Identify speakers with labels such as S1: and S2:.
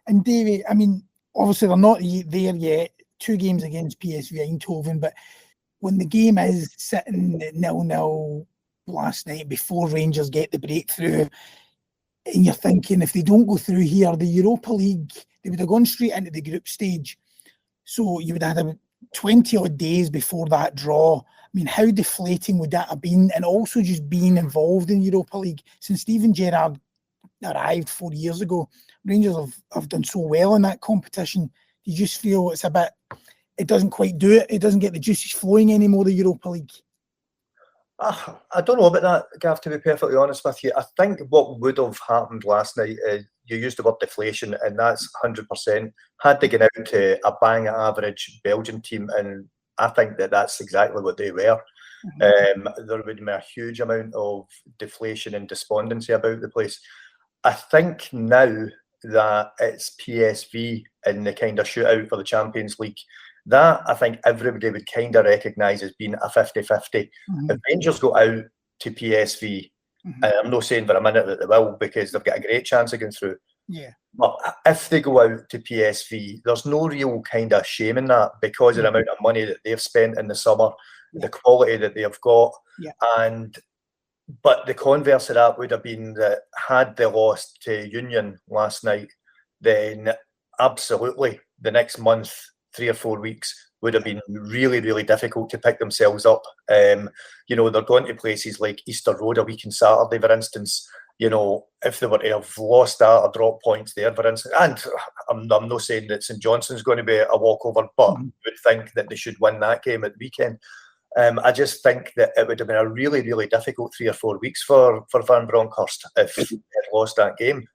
S1: And Davey, I mean, obviously they're not there yet. 2 games against PSV Eindhoven, but when the game is sitting at 0-0 last night before Rangers get the breakthrough, and you're thinking if they don't go through here, the Europa League, they would have gone straight into the group stage. So you would have had 20 odd days before that draw. I mean, how deflating would that have been? And also just being involved in Europa League. Since Steven Gerrard arrived 4 years ago, Rangers have done so well in that competition. You just feel it's a bit, it doesn't quite do it. It doesn't get the juices flowing anymore, the Europa League.
S2: I don't know about that, Gav, to be perfectly honest with you. I think what would have happened last night, you used the word deflation, and that's 100%. Had they gone out to a bang average Belgian team, and I think that's exactly what they were. There would be a huge amount of deflation and despondency about the place. I think now that it's PSV in the kind of shootout for the Champions League, that I think everybody would kind of recognise as being a 50-50. If Rangers go out to PSV, and I'm not saying for a minute that they will, because they've got a great chance of going through.
S1: Yeah.
S2: But if they go out to PSV, there's no real kind of shame in that because of the amount of money that they've spent in the summer, the quality that they've got. But the converse of that would have been that had they lost to Union last night, then absolutely the next month, 3 or 4 weeks, would have been really, really difficult to pick themselves up. You know, they're going to places like Easter Road a week on Saturday, for instance. You know, if they were to have lost that or drop points there, for instance, and I'm not saying that St Johnstone's going to be a walkover, but I would think that they should win that game at the weekend. I just think that it would have been a really, really difficult 3 or 4 weeks for Van Bronckhorst if he had lost that game.